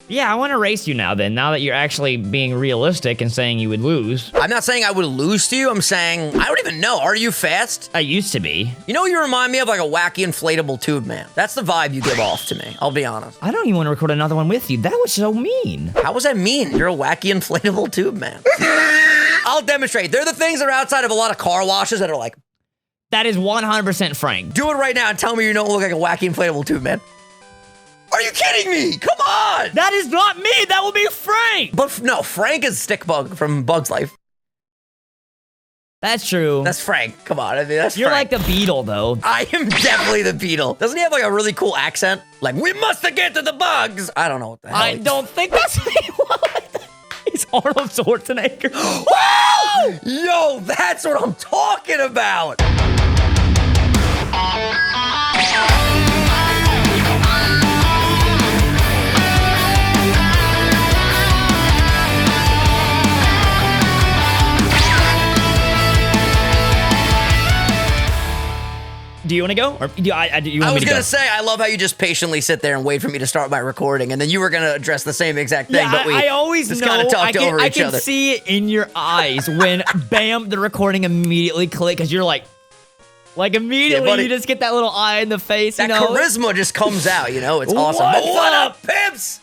Yeah, I want to race you now then, now that you're actually being realistic and saying you would lose. I'm not saying I would lose to you. I'm saying, I don't even know. Are you fast? I used to be. You know, you remind me of like a wacky inflatable tube man. That's the vibe you give off to me. I'll be honest. I don't even want to record another one with you. That was so mean. How was that mean? You're a wacky inflatable tube man. I'll demonstrate. They're the things that are outside of a lot of car washes that are like... That is 100% Frank. Do it right now and tell me you don't look like a wacky inflatable tube man. Are you kidding me? Come on! That is not me. That will be Frank. But no, Frank is Stickbug from Bug's Life. That's true. That's Frank. Come on, I mean, that's You're Frank. like the Beetle, though. I am definitely the Beetle. Doesn't he have like a really cool accent? Like, we must get to the bugs. I don't know what the hell. I don't think that's what he was. He's Arnold Schwarzenegger. Wow! Yo, that's what I'm talking about. Do you want to go? Or do you want I me to was go? going to say, I love how you just patiently sit there and wait for me to start my recording, and then you were going to address the same exact thing, but we I always just know. kind of talked over I each can other. see it in your eyes when, bam, the recording immediately click because you're like immediately buddy. you just get that little eye in the face. That you know, charisma just comes out, you know? It's awesome. What's But what up? up, pimps?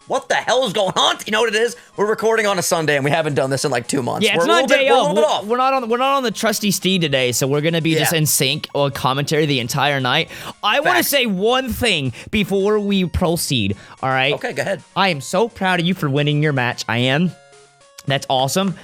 What the hell is going on? You know what it is? We're recording on a Sunday, and we haven't done this in like 2 months. Yeah, it's we're not a day we're a off. little bit off. We're not on the trusty steed today, so we're gonna be just Yeah. in sync on commentary the entire night. I want to Facts. say one thing before we proceed. All right. Okay, go ahead. I am so proud of you for winning your match. I am. That's awesome.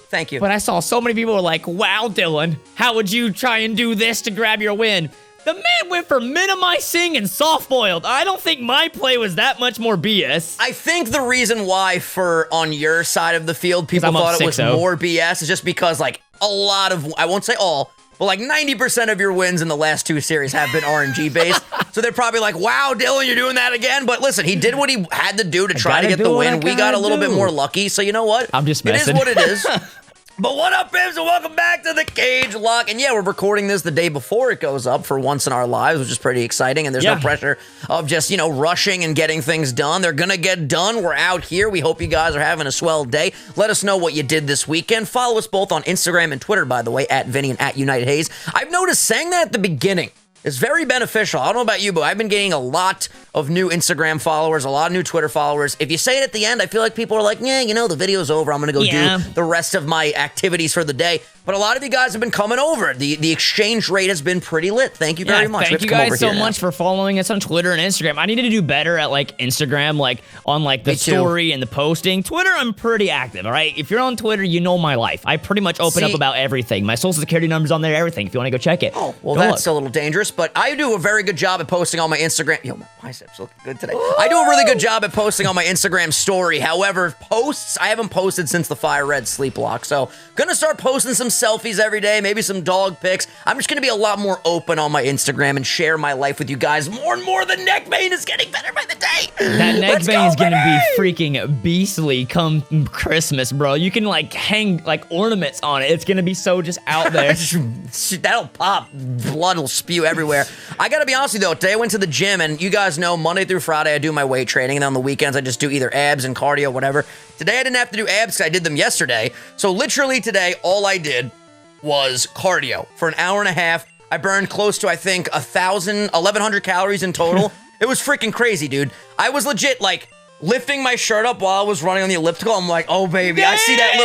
Thank you. But I saw so many people were like, "Wow, Dylan, how would you try and do this to grab your win?" The man went for minimizing and soft-boiled. I don't think my play was that much more BS. I think the reason why for on your side of the field, people I'm up thought it was 6-0. more BS is just because like a lot of, I won't say all, but like 90% of your wins in the last 2 series have been RNG based. So they're probably like, wow, Dylan, you're doing that again. But listen, he did what he had to do to try to gotta get do the what I win. We got gotta a little bit do. more lucky. So you know what? I'm just It is messing. what it is. But what up, Bims, and welcome back to the Cagelocke. And yeah, we're recording this the day before it goes up for once in our lives, which is pretty exciting. And there's no Yeah. pressure of just, you know, rushing and getting things done. They're going to get done. We're out here. We hope you guys are having a swell day. Let us know what you did this weekend. Follow us both on Instagram and Twitter, by the way, at Vinny and at UnitedGamer. I've noticed saying that at the beginning is very beneficial. I don't know about you, but I've been getting a lot of new Instagram followers, a lot of new Twitter followers. If you say it at the end, I feel like people are like, yeah, you know, the video's over. I'm going to go Yeah. do the rest of my activities for the day. But a lot of you guys have been coming over. The exchange rate has been pretty lit. Thank you very much. We have Thank to you come over guys so here now. much for following us on Twitter and Instagram. I needed to do better at like Instagram, like on like the Me too. story and the posting. Twitter, I'm pretty active, all right? If you're on Twitter, you know my life. I pretty much open up See- about everything. My social security number's on there, everything. If you want to go check it. Oh, well, go that's look. a little dangerous, but I do a very good job at posting on my Instagram. Yo, my biceps look good today. I do a really good job at posting on my Instagram story. However, posts, I haven't posted since the Fire Red sleep lock. So, gonna start posting some selfies every day, maybe some dog pics. I'm just gonna be a lot more open on my Instagram and share my life with you guys more and more. The neck vein is getting better by the day. That neck Let's vein go, is gonna baby! be freaking beastly come Christmas, bro. You can like hang like ornaments on it. It's gonna be so just out there. That'll pop. Blood will spew everywhere. I gotta be honest with you though, today I went to the gym, and you guys know Monday through Friday I do my weight training, and then on the weekends I just do either abs and cardio, whatever. Today I didn't have to do abs because I did them yesterday. So literally today, all I did was cardio for an hour and a half. I burned close to, I think, 1,100 calories in total. It was freaking crazy, dude. I was legit like lifting my shirt up while I was running on the elliptical. I'm like, oh baby, I see that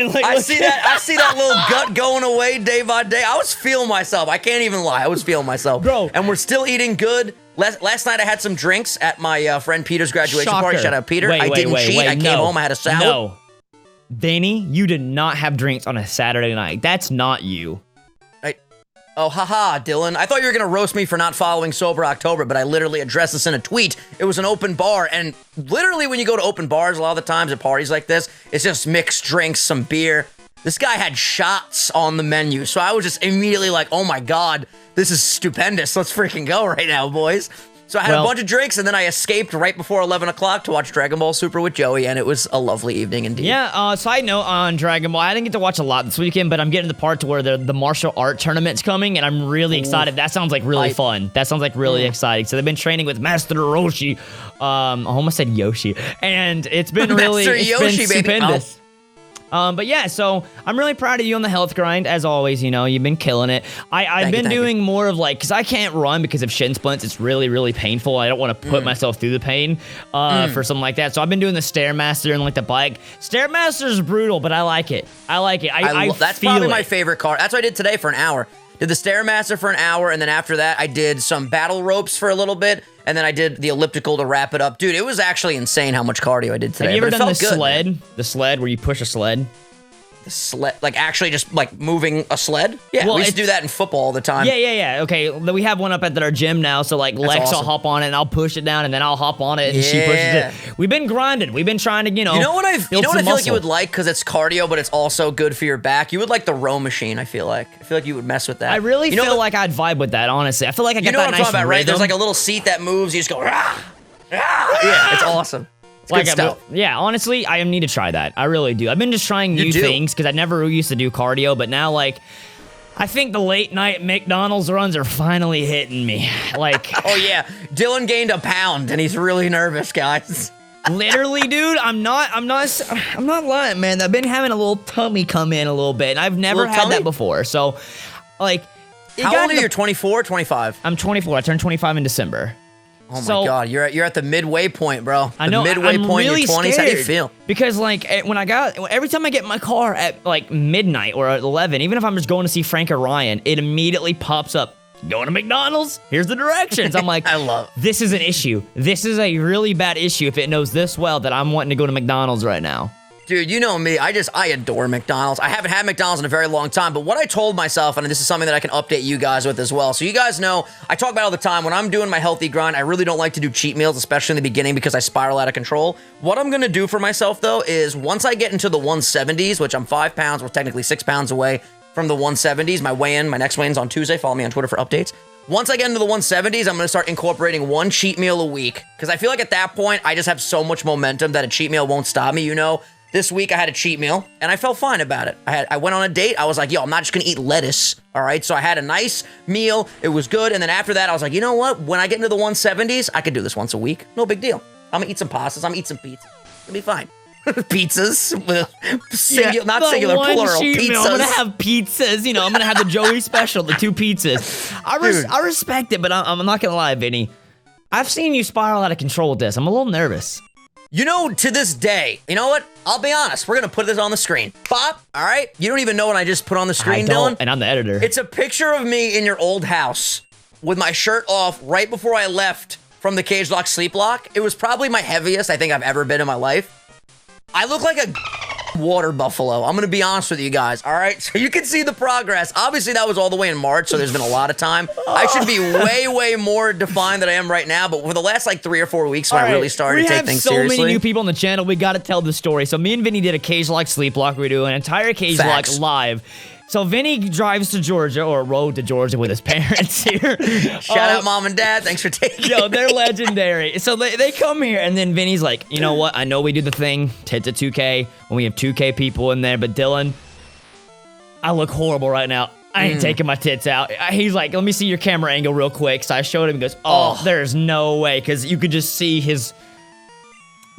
little, Like, I see that little gut going away day by day. I was feeling myself. I can't even lie. I was feeling myself, Bro. And we're still eating good. Last night I had some drinks at my friend Peter's graduation party. Shocker. Shout out Peter. Wait, I didn't wait, cheat. wait, I came no. home. I had a salad. No. Danny, you did not have drinks on a Saturday night. That's not you. Oh, haha, Dylan. I thought you were going to roast me for not following Sober October, but I literally addressed this in a tweet. It was an open bar, and literally when you go to open bars, a lot of the times at parties like this, it's just mixed drinks, some beer. This guy had shots on the menu, so I was just immediately like, oh my God, this is stupendous. Let's freaking go right now, boys. So I had a bunch of drinks, and then I escaped right before 11 o'clock to watch Dragon Ball Super with Joey, and it was a lovely evening indeed. Yeah, side note on Dragon Ball, I didn't get to watch a lot this weekend, but I'm getting to the part to where the martial art tournament's coming, and I'm really excited. That sounds like really fun. That sounds like really exciting. So they've been training with Master Roshi. I almost said Yoshi. And it's been really stupendous. But yeah, so I'm really proud of you on the health grind, as always. You know, you've been killing it. I've been doing more of like, because I can't run because of shin splints. It's really, really painful. I don't want to put myself through the pain for something like that. So I've been doing the Stairmaster and like the bike. Stairmaster is brutal, but I like it. I like it. That's probably my favorite card. That's what I did today for an hour. Did the Stairmaster for an hour, and then after that, I did some battle ropes for a little bit, and then I did the elliptical to wrap it up. Dude, it was actually insane how much cardio I did today. Have you ever done the sled? Man. The sled where you push a sled? The sled, like actually just like moving a sled? Yeah, well, we used to do that in football all the time. Yeah. Okay, we have one up at our gym now, so like Lex will hop on it, and I'll push it down, and then I'll hop on it, and she pushes it. We've been grinding. We've been trying to, you know what I feel like you would like, because it's cardio, but it's also good for your back? You would like the row machine, I feel like. I feel like you would mess with that. I really feel like I'd vibe with that, honestly. I feel like I got that nice rhythm. You know what I'm talking about, right? There's like a little seat that moves, you just go, rah, rah. Yeah, it's awesome. Like, yeah, honestly, I need to try that. I really do. I've been just trying new things because I never used to do cardio, but now, like, I think the late night McDonald's runs are finally hitting me. Like, oh yeah, Dylan gained a pound and he's really nervous, guys. Literally, dude, I'm not lying, man. I've been having a little tummy come in a little bit, and I've never had that before. So, like, how old are you? 24, 25? I'm 24. I turned 25 in December. Oh my God, you're at the midway point, bro. I know. Midway point in your 20s. How do you feel? Because like every time I get in my car at like midnight or at 11, even if I'm just going to see Frank or Ryan, it immediately pops up. Going to McDonald's? Here's the directions. I'm like, this is an issue. This is a really bad issue if it knows this well that I'm wanting to go to McDonald's right now. Dude, you know me. I adore McDonald's. I haven't had McDonald's in a very long time, but what I told myself, and this is something that I can update you guys with as well. So you guys know, I talk about it all the time, when I'm doing my healthy grind, I really don't like to do cheat meals, especially in the beginning because I spiral out of control. What I'm going to do for myself, though, is once I get into the 170s, which I'm 5 pounds, or technically 6 pounds away from the 170s, my next weigh-in's on Tuesday. Follow me on Twitter for updates. Once I get into the 170s, I'm going to start incorporating one cheat meal a week, because I feel like at that point, I just have so much momentum that a cheat meal won't stop me, you know? This week I had a cheat meal, and I felt fine about it. I went on a date. I was like, yo, I'm not just going to eat lettuce, all right? So I had a nice meal. It was good. And then after that, I was like, you know what? When I get into the 170s, I could do this once a week. No big deal. I'm going to eat some pastas. I'm going to eat some pizza. It'll be fine. Pizzas. Not singular, plural. Pizzas. Meal. I'm going to have pizzas. You know, I'm going to have the Joey special, the 2 pizzas. I respect it, but I'm not going to lie, Vinny. I've seen you spiral out of control with this. I'm a little nervous. You know, to this day, you know what? I'll be honest. We're going to put this on the screen. Pop, all right? You don't even know what I just put on the screen, Dylan. And I'm the editor. It's a picture of me in your old house with my shirt off right before I left from the Cagelocke sleep lock. It was probably my heaviest I think I've ever been in my life. I look like a water buffalo. I'm going to be honest with you guys, all right? So you can see the progress. Obviously, that was all the way in March, so there's been a lot of time. I should be way more defined than I am right now, but for the last, like, 3 or 4 weeks when I really started to take things seriously. We have so many new people on the channel. We got to tell the story. So me and Vinny did a Cagelocke sleep lock. We do an entire Cagelocke live. So Vinny drives to Georgia, or rode to Georgia with his parents here. Shout out Mom and Dad. Thanks for taking it. Yo, they're legendary. So they come here, and then Vinny's like, you know what? I know we do the thing, tits at 2K, when we have 2K people in there, but Dylan, I look horrible right now. I ain't taking my tits out. He's like, let me see your camera angle real quick. So I showed him, he goes, oh, there's no way, because you could just see his...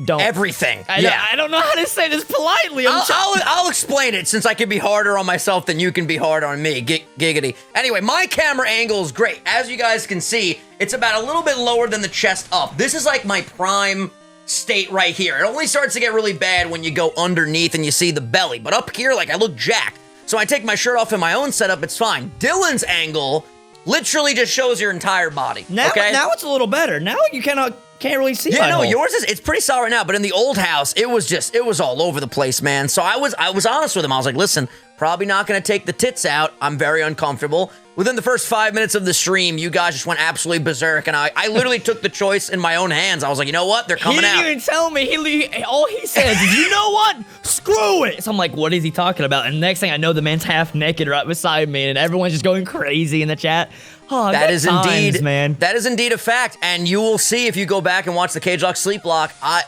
Everything. I don't know how to say this politely. I'll explain it, since I can be harder on myself than you can be hard on me. Giggity. Anyway, my camera angle is great. As you guys can see, it's about a little bit lower than the chest up. This is like my prime state right here. It only starts to get really bad when you go underneath and you see the belly. But up here, like, I look jacked. So I take my shirt off in my own setup, it's fine. Dylan's angle literally just shows your entire body. Now it's a little better. Now you can't really see. Yeah, no, yours it's pretty solid right now, but in the old house, it was all over the place, man. So I was honest with him. I was like, listen, probably not gonna take the tits out. I'm very uncomfortable. Within the first 5 minutes of the stream, you guys just went absolutely berserk, and I literally took the choice in my own hands. I was like, you know what? They're coming out. He didn't even tell me. All he says is, you know what? Screw it. So I'm like, what is he talking about? And the next thing I know, the man's half naked right beside me, and everyone's just going crazy in the chat. Oh, That good is times, indeed, man. That is indeed a fact, and you will see if you go back and watch the Cagelocke sleep lock. I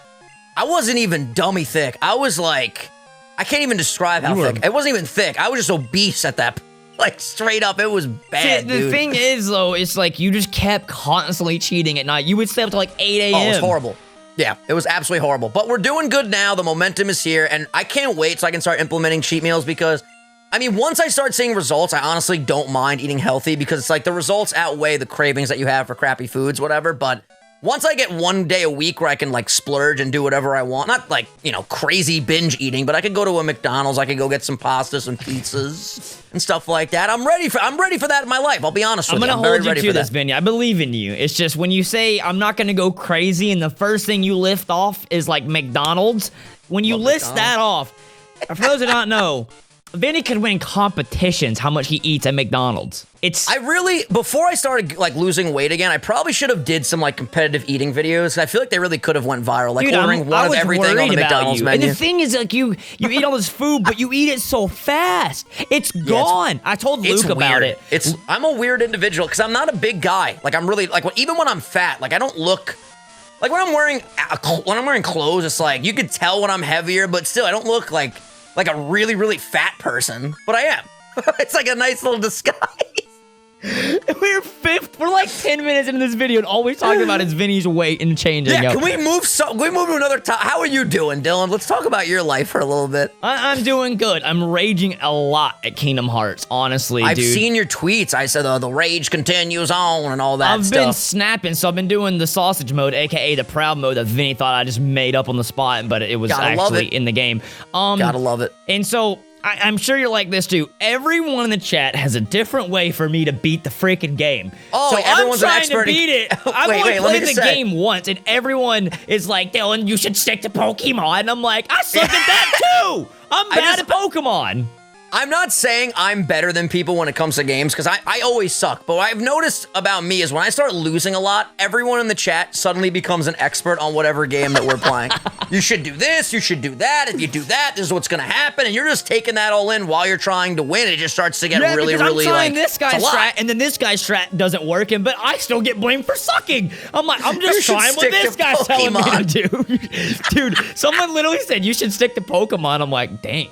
wasn't even dummy thick. I was like, I can't even describe how thick. It wasn't even thick. I was just obese at that. Like straight up, it was bad. See, the thing is, though, it's like you just kept constantly cheating at night. You would stay up to like 8 a.m. Oh, it was horrible. Yeah, it was absolutely horrible. But we're doing good now. The momentum is here, and I can't wait so I can start implementing cheat meals because, I mean, once I start seeing results, I honestly don't mind eating healthy because it's like the results outweigh the cravings that you have for crappy foods, whatever. But once I get 1 day a week where I can like splurge and do whatever I want, not like, you know, crazy binge eating, but I could go to a McDonald's, I could go get some pasta, some pizzas and stuff like that. I'm ready for that in my life. I'll be honest with you. I'm gonna hold you to this, Vinny. I believe in you. It's just when you say I'm not gonna go crazy and the first thing you lift off is like McDonald's, when you list that off, for those who don't know, Vinny could win competitions how much he eats at McDonald's. Before I started like losing weight again, I probably should have did some like competitive eating videos. I feel like they really could have went viral, like ordering one of everything on the McDonald's menu. And the thing is, like you eat all this food, but you eat it so fast, it's gone. I told Luke about it. I'm a weird individual because I'm not a big guy. Like I'm really like even when I'm fat, like I don't look. Like when I'm wearing clothes, it's like you could tell when I'm heavier, but still I don't look like a really, really fat person, but I am. It's like a nice little disguise. We're like 10 minutes into this video and all we're talking about is Vinny's weight and changing. Yeah, can we move to another topic? How are you doing, Dylan? Let's talk about your life for a little bit. I'm doing good. I'm raging a lot at Kingdom Hearts, honestly, I've dude. seen your tweets. I said, the rage continues on and all that stuff. I've been snapping, so I've been doing the sausage mode, aka the proud mode that Vinny thought I just made up on the spot, but it was actually in the game. Gotta love it. And so I'm sure you're like this too. Everyone in the chat has a different way for me to beat the freaking game. Oh, so everyone's I'm an trying expert to beat it. I've only played the game once, and everyone is like, Dylan, you should stick to Pokemon. And I'm like, I suck at that too. I'm bad at Pokemon. I'm not saying I'm better than people when it comes to games, because I always suck. But what I've noticed about me is when I start losing a lot, everyone in the chat suddenly becomes an expert on whatever game that we're playing. You should do this, you should do that. If you do that, this is what's going to happen. And you're just taking that all in while you're trying to win. It just starts to get really, I'm trying like, this guy's strat, and then this guy's strat doesn't work, but I still get blamed for sucking. I'm like, I'm just trying what this guy's telling me to do. Dude, someone literally said you should stick to Pokemon. I'm like, dang.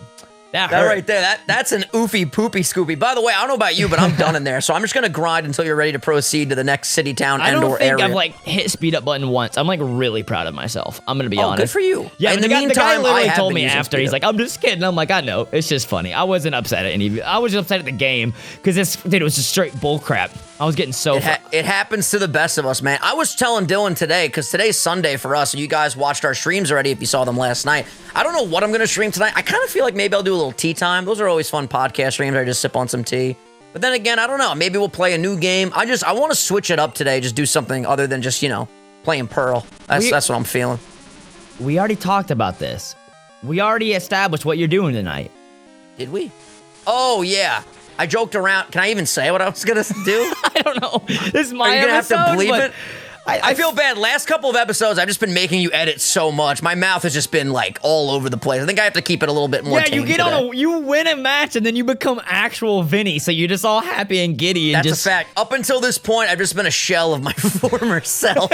That right there, that's an oofy poopy scoopy. By the way, I don't know about you, but I'm done in there. So I'm just gonna grind until you're ready to proceed to the next city, town, and/or area. I don't think I've like hit speed up button once. I'm like really proud of myself. I'm gonna be honest. Good for you. Yeah, in the the meantime, guy literally I told me after. He's like, I'm just kidding. I'm like, I know. It's just funny. I wasn't upset at any. I was upset at the game because it was just straight bull crap. I was getting so. It happens to the best of us, man. I was telling Dylan today, because today's Sunday for us, and you guys watched our streams already if you saw them last night. I don't know what I'm going to stream tonight. I kind of feel like maybe I'll do a little tea time. Those are always fun podcast streams where I just sip on some tea. But then again, I don't know. Maybe we'll play a new game. I want to switch it up today, just do something other than just, playing Pearl. That's what I'm feeling. We already talked about this. We already established what you're doing tonight. Did we? Oh, yeah. I joked around. Can I even say what I was going to do? I don't know. This is my Are you going to have to believe it? I feel bad. Last couple of episodes, I've just been making you edit so much. My mouth has just been like all over the place. I think I have to keep it a little bit more. Yeah, you win a match and then you become actual Vinny, so you're just all happy and giddy. And That's a fact. Up until this point, I've just been a shell of my former self.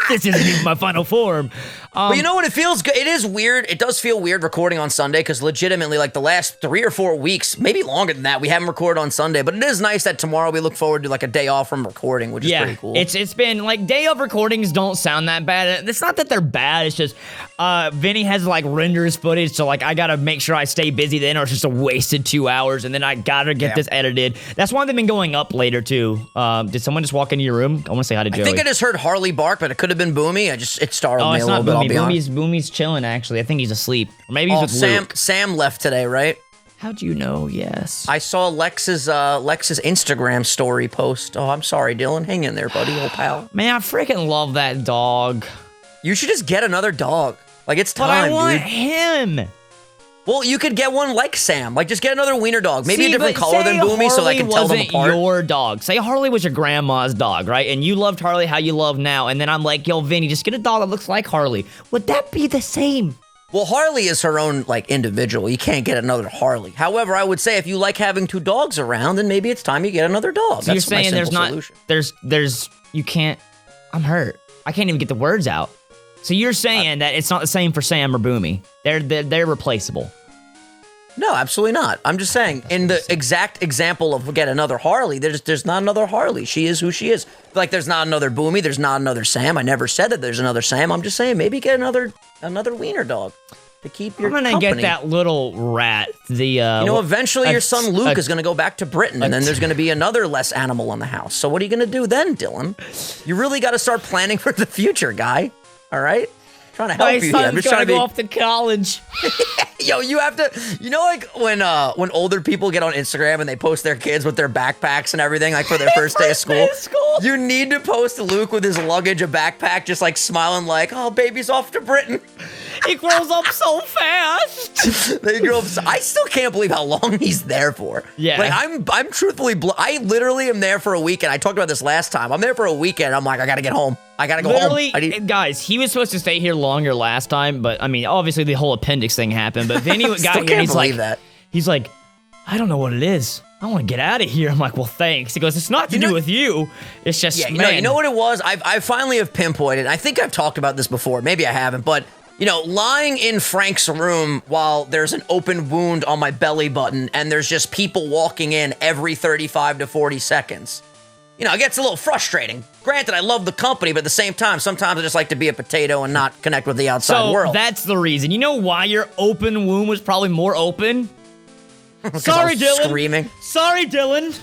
This isn't even my final form. But you know what? It feels good. It is weird. It does feel weird recording on Sunday because legitimately, like the last 3 or 4 weeks, maybe longer than that, we haven't recorded on Sunday. But it is nice that tomorrow we look forward to like a day off from recording, which is pretty cool. It's been like day of recordings don't sound that bad. It's not that they're bad. It's just Vinny has like renders footage, so like I gotta make sure I stay busy then, or it's just a wasted 2 hours, and then I gotta get this edited. That's why they've been going up later too. Did someone just walk into your room? I want to say hi to Joey. I think I just heard Harley bark, but it could have been Boomy. It startled me a little bit. I'll be honest. Boomy's chilling, actually. I think he's asleep. Or maybe he's with Luke. Sam left today, right? How'd you know? Yes. I saw Lex's Instagram story post. Oh, I'm sorry, Dylan. Hang in there, buddy, old pal. Man, I freaking love that dog. You should just get another dog. Like, it's time, But I want dude. him. Well, you could get one like Sam. Like, just get another wiener dog. Maybe a different color than Boomy so I can tell them apart. Your dog. Say Harley was your grandma's dog, right? And you loved Harley how you love now. And then I'm like, yo, Vinny, just get a dog that looks like Harley. Would that be the same? Well, Harley is her own, like, individual. You can't get another Harley. However, I would say if you like having 2 dogs around, then maybe it's time you get another dog. So That's you're saying my there's simple not, solution. you can't, I'm hurt. I can't even get the words out. So you're saying that it's not the same for Sam or Boomy. They're replaceable. No, absolutely not. I'm just saying, in the exact example of get another Harley, there's not another Harley. She is who she is. Like, there's not another Boomy, there's not another Sam. I never said that there's another Sam. I'm just saying, maybe get another wiener dog to keep your company. I'm gonna get that little rat. Eventually your son Luke is gonna go back to Britain, and then there's gonna be another less animal in the house. So what are you gonna do then, Dylan? You really got to start planning for the future, guy. All right? Trying to help you here. I'm just trying to go off to college. Yo, you have to, like when older people get on Instagram and they post their kids with their backpacks and everything, like for their first day of school. You need to post Luke with his luggage, a backpack, just like smiling like, oh, baby's off to Britain. He grows up so fast. They grow up. I still can't believe how long he's there for. Yeah. Like I'm truthfully, I literally am there for a weekend. I talked about this last time. I'm there for a weekend. I'm like, I gotta get home. I gotta go literally, home. Guys, he was supposed to stay here longer last time, but I mean, obviously the whole appendix thing happened. But Vinny got here and he's like, I don't know what it is. I want to get out of here. I'm like, well, thanks. He goes, it's not to do with you. It's just, you know what it was? I finally have pinpointed. I think I've talked about this before. Maybe I haven't, but lying in Frank's room while there's an open wound on my belly button and there's just people walking in every 35 to 40 seconds. It gets a little frustrating. Granted, I love the company, but at the same time, sometimes I just like to be a potato and not connect with the outside world. So that's the reason. You know why your open wound was probably more open? Sorry, Dylan. Screaming. Sorry, Dylan.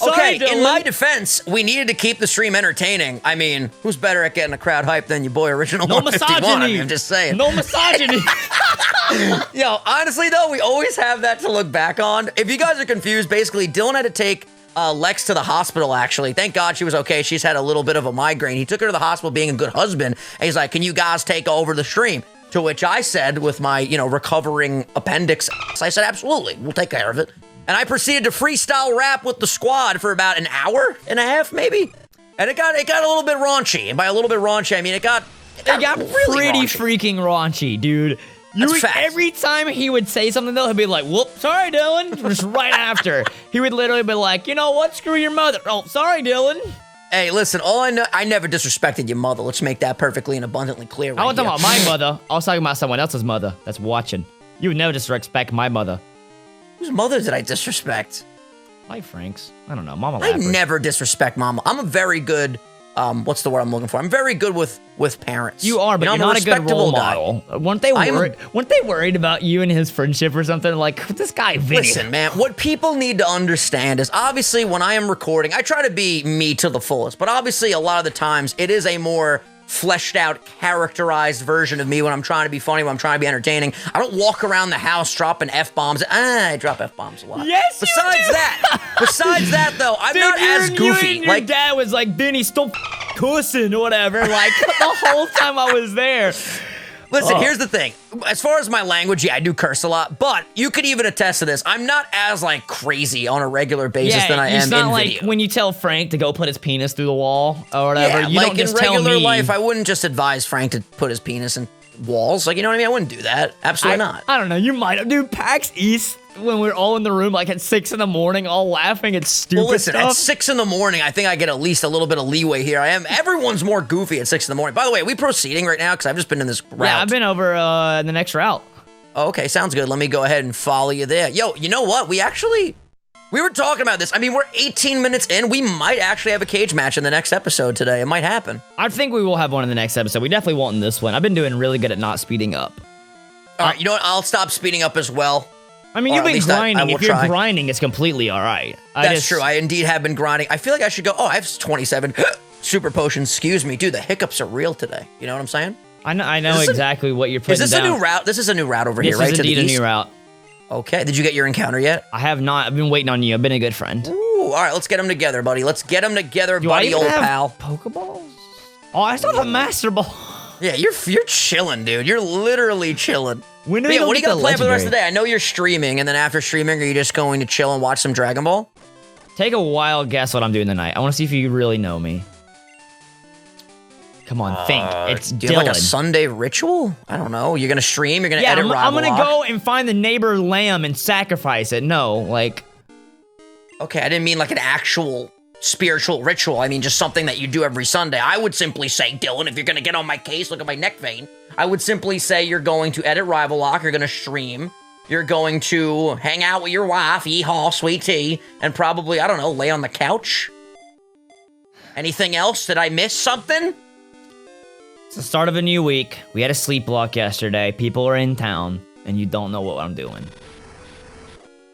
Okay, in my defense, we needed to keep the stream entertaining. I mean, who's better at getting a crowd hyped than your boy Original 151? Misogyny. I mean, I'm just saying. No misogyny. Honestly, though, we always have that to look back on. If you guys are confused, basically, Dylan had to take Lex to the hospital, actually. Thank God she was okay. She's had a little bit of a migraine. He took her to the hospital being a good husband, and he's like, can you guys take over the stream? To which I said, with my, recovering appendix, I said, absolutely, we'll take care of it. And I proceeded to freestyle rap with the squad for about an hour and a half, maybe. And it got a little bit raunchy. And by a little bit raunchy, I mean it got really pretty raunchy. Freaking raunchy, dude. Every time he would say something, though, he'd be like, whoop, sorry, Dylan. Just right after. He would literally be like, you know what? Screw your mother. Oh, sorry, Dylan. Hey, listen, all I know, I never disrespected your mother. Let's make that perfectly and abundantly clear. I wasn't talking about my mother. I was talking about someone else's mother that's watching. You would never disrespect my mother. Whose mother did I disrespect? Like Frank's. I don't know. Mama I Lappers. never disrespect Mama. I'm a very good, what's the word I'm looking for? I'm very good with parents. You are, but you're not a good role model. Weren't they worried about you and his friendship or something? Like, this guy, Vinny. Listen, man, what people need to understand is obviously when I am recording, I try to be me to the fullest, but obviously a lot of the times it is a more fleshed out, characterized version of me when I'm trying to be funny, when I'm trying to be entertaining. I don't walk around the house dropping F-bombs. I drop F-bombs a lot. Yes, Besides that, though, I'm not as goofy. Your dad was like, Vinny, stop cussing or whatever, like, the whole time I was there. Listen, here's the thing. As far as my language, yeah, I do curse a lot, but you could even attest to this. I'm not as, like, crazy on a regular basis than I am in video. It's not like when you tell Frank to go put his penis through the wall or whatever. Yeah, you don't just tell me. in regular life, I wouldn't just advise Frank to put his penis in walls. Like, you know what I mean? I wouldn't do that. Absolutely not. I don't know. You might have. Dude, PAX East, when we're all in the room, like, at 6 in the morning, all laughing at stupid listen, stuff. At 6 in the morning, I think I get at least a little bit of leeway here. Everyone's more goofy at 6 in the morning. By the way, are we proceeding right now? Because I've just been in this route. Yeah, I've been over the next route. Oh, okay, sounds good. Let me go ahead and follow you there. Yo, you know what? We were talking about this. I mean, we're 18 minutes in. We might actually have a cage match in the next episode today. It might happen. I think we will have one in the next episode. We definitely won't in this one. I've been doing really good at not speeding up. All right, you know what? I'll stop speeding up as well. I mean, you've been grinding. If you're grinding, it's completely all right. That's true. I indeed have been grinding. I feel like I should go, I have 27 super potions. Excuse me. Dude, the hiccups are real today. You know what I'm saying? I know exactly what you're putting down. Is this a new route? This is a new route over here, right? This is indeed a new route. Okay. Did you get your encounter yet? I have not. I've been waiting on you. I've been a good friend. Ooh, all right. Let's get them together, buddy. Let's get them together, buddy, old pal. Pokeballs? Oh, I saw the Master Ball. Yeah, you're chilling, dude. You're literally chilling. What are you going to play for the rest of the day? I know you're streaming, and then after streaming, are you just going to chill and watch some Dragon Ball? Take a wild guess what I'm doing tonight. I want to see if you really know me. Come on, think. It's Do Dylan. you have like a Sunday ritual? I don't know. You're gonna stream. You're gonna edit Rival I'm gonna Lock? go and find the neighbor lamb and sacrifice it. No, like. Okay, I didn't mean like an actual spiritual ritual. I mean just something that you do every Sunday. I would simply say, Dylan, if you're gonna get on my case, look at my neck vein. I would simply say you're going to edit Rival Lock. You're gonna stream. You're going to hang out with your wife, yee-haw, sweet tea, and probably, I don't know, lay on the couch. Anything else? Did I miss something? It's the start of a new week. We had a sleep block yesterday. People are in town, and you don't know what I'm doing.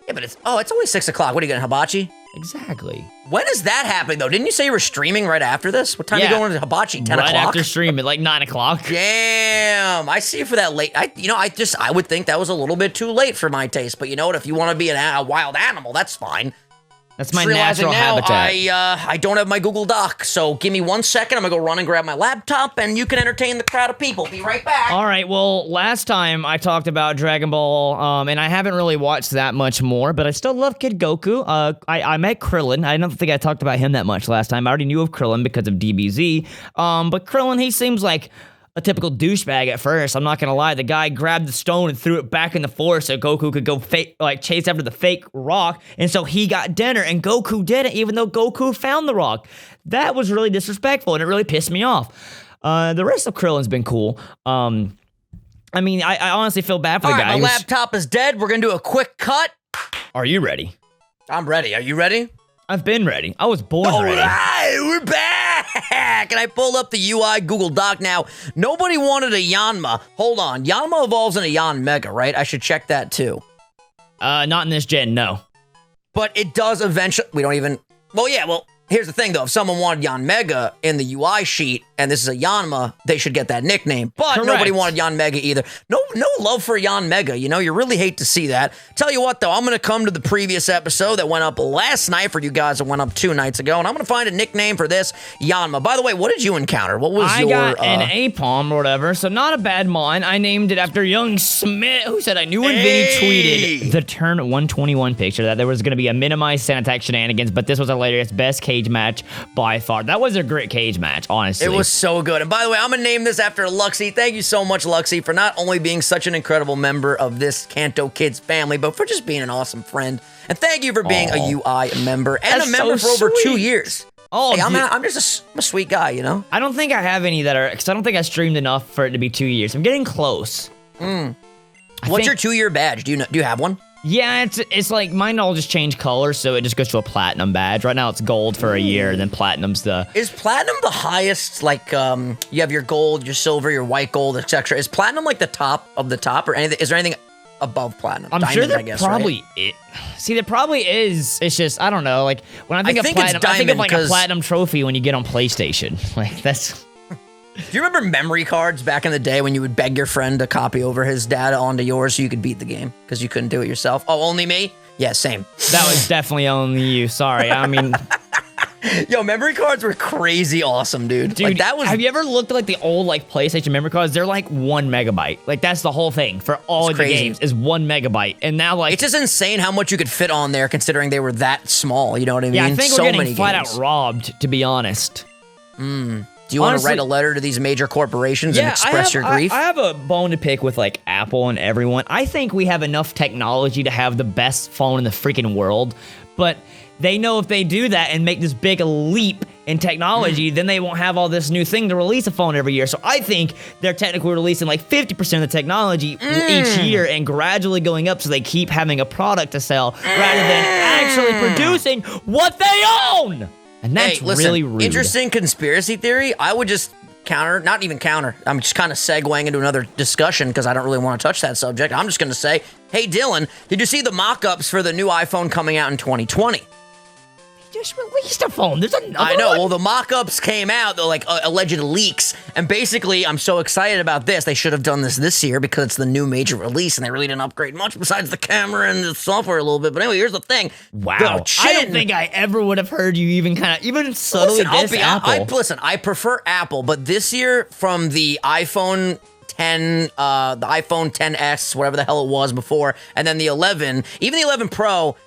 Yeah, but it's only 6 o'clock. What are you gonna hibachi? Exactly. When is that happening though? Didn't you say you were streaming right after this? What time are you going to hibachi? 10 o'clock? Right after stream at like 9 o'clock. Damn, I see you for that late. I would think that was a little bit too late for my taste. But you know what? If you want to be a wild animal, that's fine. That's my natural habitat. I don't have my Google Doc, so give me 1 second. I'm gonna go run and grab my laptop, and you can entertain the crowd of people. Be right back. All right. Well, last time I talked about Dragon Ball, and I haven't really watched that much more, but I still love Kid Goku. I met Krillin. I don't think I talked about him that much last time. I already knew of Krillin because of DBZ. But Krillin, he seems like a typical douchebag at first. I'm not gonna lie. The guy grabbed the stone and threw it back in the forest so Goku could go chase after the fake rock, and so he got dinner, and Goku didn't, even though Goku found the rock. That was really disrespectful, and it really pissed me off. The rest of Krillin's been cool. I mean, I honestly feel bad for the guy. My laptop is dead. We're gonna do a quick cut. Are you ready? I'm ready. Are you ready? I've been ready. I was born ready. All right, we're back. And I pulled up the UI Google Doc now. Nobody wanted a Yanma. Hold on. Yanma evolves into Yan Mega, right? I should check that too. Not in this gen, no. But it does eventually. We don't even. Well, yeah, well. Here's the thing, though. If someone wanted Yan Mega in the UI sheet, and this is a Yanma, they should get that nickname. But Correct. Nobody wanted Yan Mega either. No love for Yan Mega. You know, you really hate to see that. Tell you what, though, I'm going to come to the previous episode that went up last night for you guys that went up 2 nights ago, and I'm going to find a nickname for this Yanma. By the way, what did you encounter? What was your... I got an Apom or whatever, so not a bad mon. I named it after young Smith, who said I knew when Vinny tweeted the turn 121 picture that there was going to be a minimized sand attack shenanigans, but this was hilarious. Best cage match by far. That was a great cage match, honestly. It was so good. And by the way, I'm going to name this after Luxie. Thank you so much, Luxie, for not only being such an incredible member of this Kanto Kids family, but for just being an awesome friend. And thank you for being a UI member and That's a member so for over sweet. 2 years. Oh, hey, I'm just a sweet guy, you know? I don't think I have any that are, because I don't think I streamed enough for it to be 2 years. I'm getting close. What's your 2-year badge? Do you have one? Yeah, it's like mine all just change colors, so it just goes to a platinum badge. Right now it's gold for a year, and then platinum's the... Is platinum the highest, like, you have your gold, your silver, your white gold, etc. Is platinum like the top of the top, or anything? Is there anything above platinum? I'm Diamond, sure there I guess, probably right? See, there probably is. It's just, I don't know, like, when I think of it's platinum, I think of diamond, like a platinum trophy when you get on PlayStation. Like, that's... Do you remember memory cards back in the day when you would beg your friend to copy over his data onto yours so you could beat the game because you couldn't do it yourself? Oh, only me? Yeah, same. That was definitely only you. Sorry. I mean... Yo, memory cards were crazy awesome, dude. Like, that was... Have you ever looked at like the old like PlayStation memory cards? They're like 1 megabyte. Like that's the whole thing for all of the games is 1 megabyte. And now like... It's just insane how much you could fit on there considering they were that small. You know what I mean? Yeah, I think we're getting flat games. out robbed, to be honest. Do you want to write a letter to these major corporations and express your grief? I have a bone to pick with like Apple and everyone. I think we have enough technology to have the best phone in the freaking world, but they know if they do that and make this big leap in technology, then they won't have all this new thing to release a phone every year. So I think they're technically releasing like 50% of the technology each year and gradually going up so they keep having a product to sell rather than actually producing what they own. And that's really rude. Interesting conspiracy theory. I would just not even counter. I'm just kind of segueing into another discussion because I don't really want to touch that subject. I'm just going to say, hey, Dylan, did you see the mock-ups for the new iPhone coming out in 2020? Just released a phone. There's another I know. one? Well, the mock-ups came out. They're like alleged leaks. And basically, I'm so excited about this. They should have done this year because it's the new major release, and they really didn't upgrade much besides the camera and the software a little bit. But anyway, here's the thing. Wow. I don't think I ever would have heard you even subtly diss Apple. Listen, I prefer Apple, but this year from the iPhone 10, the iPhone 10s, whatever the hell it was before, and then the 11, even the 11 Pro,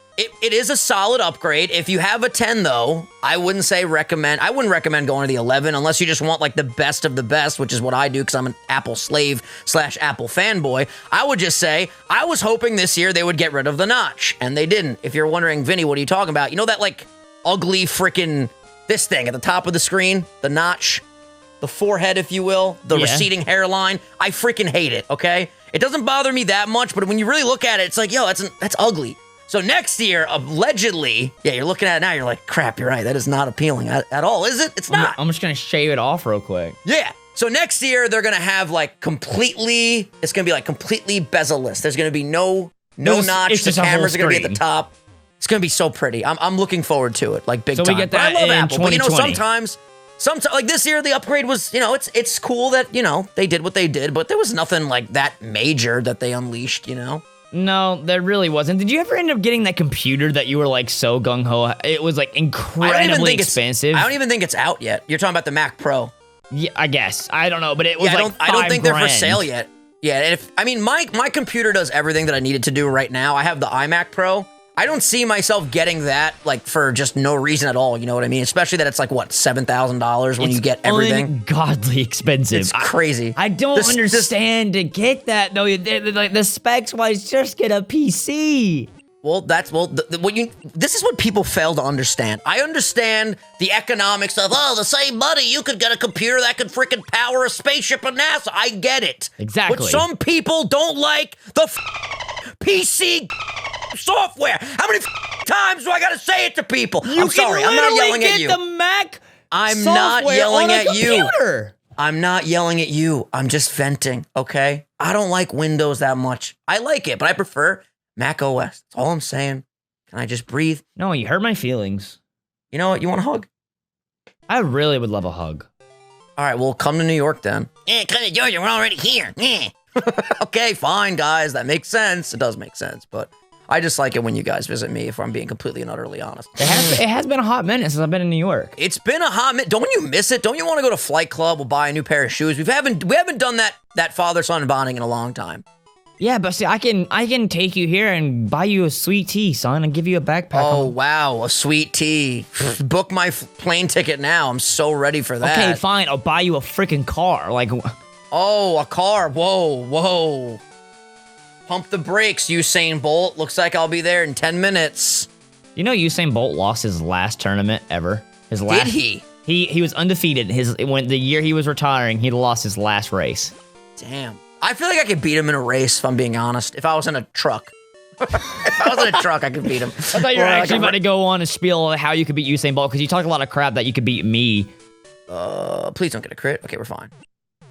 It is a solid upgrade. If you have a 10, though, I wouldn't recommend going to the 11 unless you just want like the best of the best, which is what I do because I'm an Apple slave / Apple fanboy. I would just say I was hoping this year they would get rid of the notch, and they didn't. If you're wondering, Vinny, what are you talking about? You know that like ugly freaking this thing at the top of the screen, the notch, the forehead, if you will, the receding hairline. I freaking hate it. Okay, it doesn't bother me that much, but when you really look at it, it's like, yo, that's ugly. So next year, allegedly, you're looking at it now, you're like, crap, you're right. That is not appealing at all, is it? It's not. I'm just going to shave it off real quick. Yeah. So next year, they're going to have like it's going to be like completely bezel-less. There's going to be no notch. The cameras are going to be at the top. It's going to be so pretty. I'm looking forward to it, like big time. So we get that I love in Apple, 2020. but sometimes like this year, the upgrade was, it's cool that, they did what they did, but there was nothing like that major that they unleashed, No, there really wasn't. Did you ever end up getting that computer that you were like so gung-ho? It was like incredibly expensive. I don't even think it's out yet. You're talking about the Mac Pro. Yeah, I guess. I don't know, but it was I don't think they're for sale yet. Yeah, my computer does everything that I need it to do right now. I have the iMac Pro. I don't see myself getting that like for just no reason at all. You know what I mean? Especially that it's like what, $7,000 when you get everything. Ungodly expensive. It's crazy. I don't understand to get that though. Like the specs wise, just get a PC. Well, this is what people fail to understand. I understand the economics of, the same money, you could get a computer that could freaking power a spaceship at NASA. I get it. Exactly. But some people don't like the PC software. How many times do I gotta say it to people? I'm sorry, I'm not yelling at you. The Mac I'm not yelling at you. Computer. I'm not yelling at you. I'm just venting, okay? I don't like Windows that much. I like it, but I prefer Mac OS. That's all I'm saying. Can I just breathe? No, you hurt my feelings. You know what? You want a hug? I really would love a hug. All right, well, come to New York then. Come to Georgia. We're already here. Okay, fine, guys. That makes sense. It does make sense, but I just like it when you guys visit me, if I'm being completely and utterly honest. It has been a hot minute since I've been in New York. It's been a hot minute. Don't you miss it? Don't you want to go to Flight Club? We'll buy a new pair of shoes. We haven't done that father-son bonding in a long time. Yeah, but see, I can take you here and buy you a sweet tea, son, and give you a backpack. Oh, wow, a sweet tea. Book my plane ticket now. I'm so ready for that. Okay, fine. I'll buy you a freaking car. Like, oh, a car. Whoa. Pump the brakes, Usain Bolt. Looks like I'll be there in 10 minutes. You know Usain Bolt lost his last tournament ever? Did he? He was undefeated. The year he was retiring, he lost his last race. Damn. I feel like I could beat him in a race, if I'm being honest. If I was in a truck. If I was in a truck, I could beat him. I thought you were actually about to go on and spiel how you could beat Usain Bolt, because you talk a lot of crap that you could beat me. Please don't get a crit. Okay, we're fine.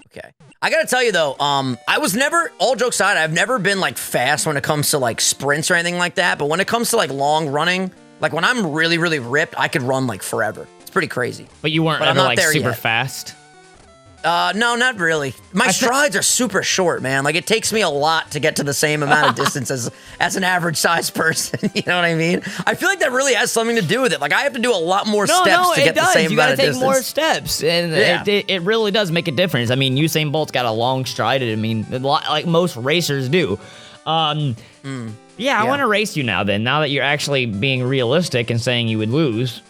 Okay. I gotta tell you though, I was never, all jokes aside, I've never been like fast when it comes to like sprints or anything like that, but when it comes to like long running, like when I'm really, really ripped, I could run like forever. It's pretty crazy. But you weren't ever like super fast? No, not really. My strides are super short, man. Like, it takes me a lot to get to the same amount of distance as an average size person. You know what I mean? I feel like that really has something to do with it. Like, I have to do a lot more steps to get the same amount of distance. You gotta take more steps, and it really does make a difference. I mean, Usain Bolt's got a long stride. I mean, like most racers do. I want to race you now then, now that you're actually being realistic and saying you would lose.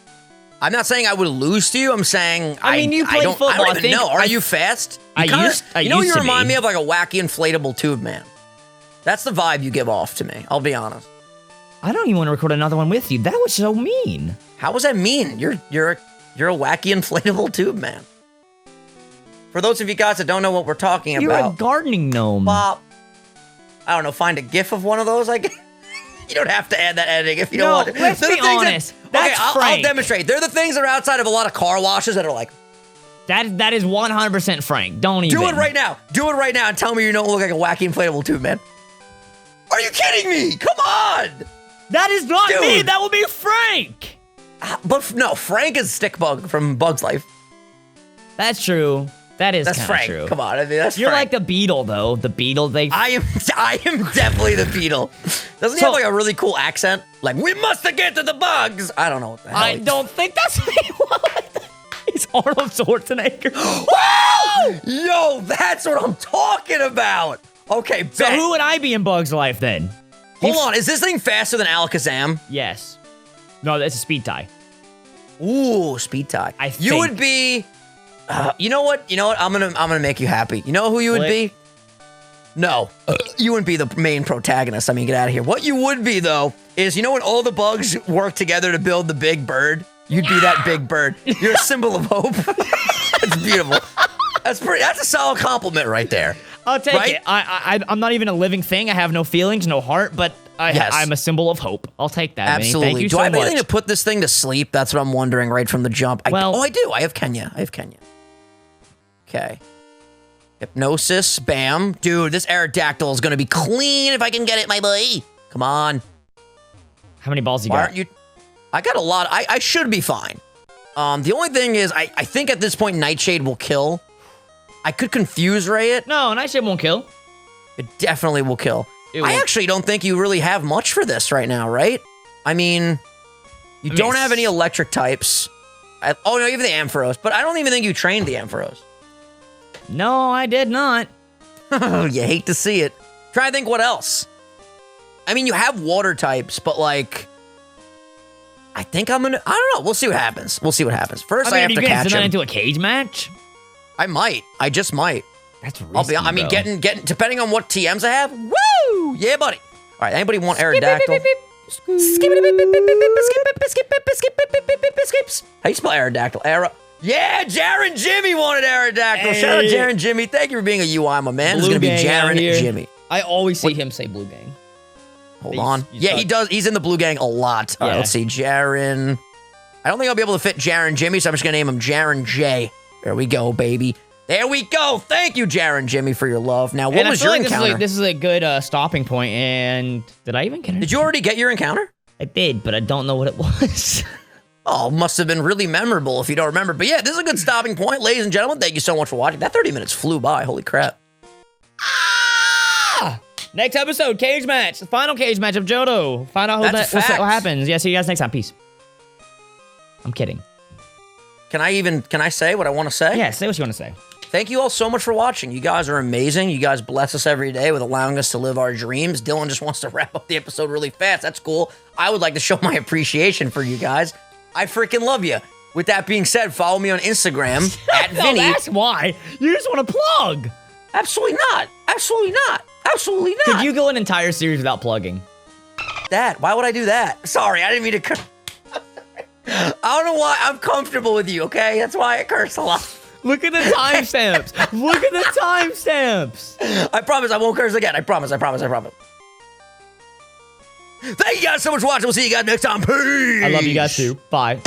I'm not saying I would lose to you. I'm saying you played football. I don't even know. Are you fast? You remind me of like a wacky inflatable tube man. That's the vibe you give off to me. I'll be honest. I don't even want to record another one with you. That was so mean. How was that mean? You're a wacky inflatable tube man. For those of you guys that don't know what we're talking about, you're a gardening gnome. Bob, I don't know. Find a GIF of one of those. I guess. You don't have to add that editing if you don't want to. Let's be honest. I'll demonstrate. They're the things that are outside of a lot of car washes that are like... That is 100% Frank. Don't even. Do it right now. Do it right now and tell me you don't look like a wacky inflatable tube, man. Are you kidding me? Come on. That is not me. That will be Frank. But no, Frank is Stickbug from Bug's Life. That's true. That's Frank. True. Come on, I mean that's. You're Frank. like the Beetle, though. The Beetle. I am definitely the Beetle. Doesn't he have like a really cool accent? Like, we must get to the bugs. I don't know what the hell. I don't think that's what he was. He's Arnold Schwarzenegger. Wow! Yo, that's what I'm talking about. Okay, so who would I be in Bug's Life then? Hold on, is this thing faster than Alakazam? Yes. No, that's a speed tie. Ooh, speed tie. I You think. would be. You know what? I'm gonna make you happy. You know who you would be? No, you wouldn't be the main protagonist. I mean, get out of here. What you would be though is, you know, when all the bugs work together to build the big bird. You'd be that big bird. You're a symbol of hope. It's beautiful. That's a solid compliment right there. I'll take it. I'm not even a living thing. I have no feelings, no heart, but I'm a symbol of hope. I'll take that. Absolutely. Vinny. Thank you do so I have much. anything to put this thing to sleep? That's what I'm wondering right from the jump. I do. I have Kenya. Okay. Hypnosis. Bam. Dude, this Aerodactyl is going to be clean if I can get it, my boy. Come on. How many balls you Why got? aren't you? I got a lot. I should be fine. The only thing is, I think at this point, Nightshade will kill. I could confuse Ray it. No, Nightshade won't kill. It definitely will kill. It I won't. actually don't think you really have much for this right now, right? I mean, you don't have any electric types. Oh, no, you have the Ampharos, but I don't even think you trained the Ampharos. No, I did not. You hate to see it. Try to think what else. I mean, you have water types, but like, I think I don't know. We'll see what happens. First, I have to catch him. Into a cage match? I might. I just might. That's risky, getting depending on what TMs I have. Woo! Yeah, buddy. All right, anybody want Aerodactyl? How you spell Aerodactyl? Yeah, Jaren Jimmy wanted Aerodactyl. Shout out Jaren Jimmy. Thank you for being a UI, my man. This is going to be Jaren Jimmy. I always see him say Blue Gang. Hold on. Yeah, he does. He's in the Blue Gang a lot. All right, let's see. Jaren. I don't think I'll be able to fit Jaren Jimmy, so I'm just going to name him Jaren J. There we go, baby. There we go. Thank you, Jaren Jimmy, for your love. Now, what was your encounter? This is a good stopping point, and did I even get it? Did you already get your encounter? I did, but I don't know what it was. Oh, must have been really memorable if you don't remember. But yeah, this is a good stopping point, ladies and gentlemen. Thank you so much for watching. That 30 minutes flew by. Holy crap. Next episode, cage match. The final cage match of Johto. Find out what happens. Yeah, see you guys next time. Peace. I'm kidding. Can I say what I want to say? Yeah, say what you want to say. Thank you all so much for watching. You guys are amazing. You guys bless us every day with allowing us to live our dreams. Dylan just wants to wrap up the episode really fast. That's cool. I would like to show my appreciation for you guys. I freaking love you. With that being said, follow me on Instagram at No, Vinny. that's why. You just want to plug. Absolutely not. Absolutely not. Absolutely not. Could you go an entire series without plugging? Why would I do that? Sorry, I didn't mean to. I don't know why. I'm comfortable with you, okay? That's why I curse a lot. Look at the timestamps. Look at the timestamps. I promise I won't curse again. I promise. Thank you guys so much for watching. We'll see you guys next time. Peace. I love you guys too. Bye.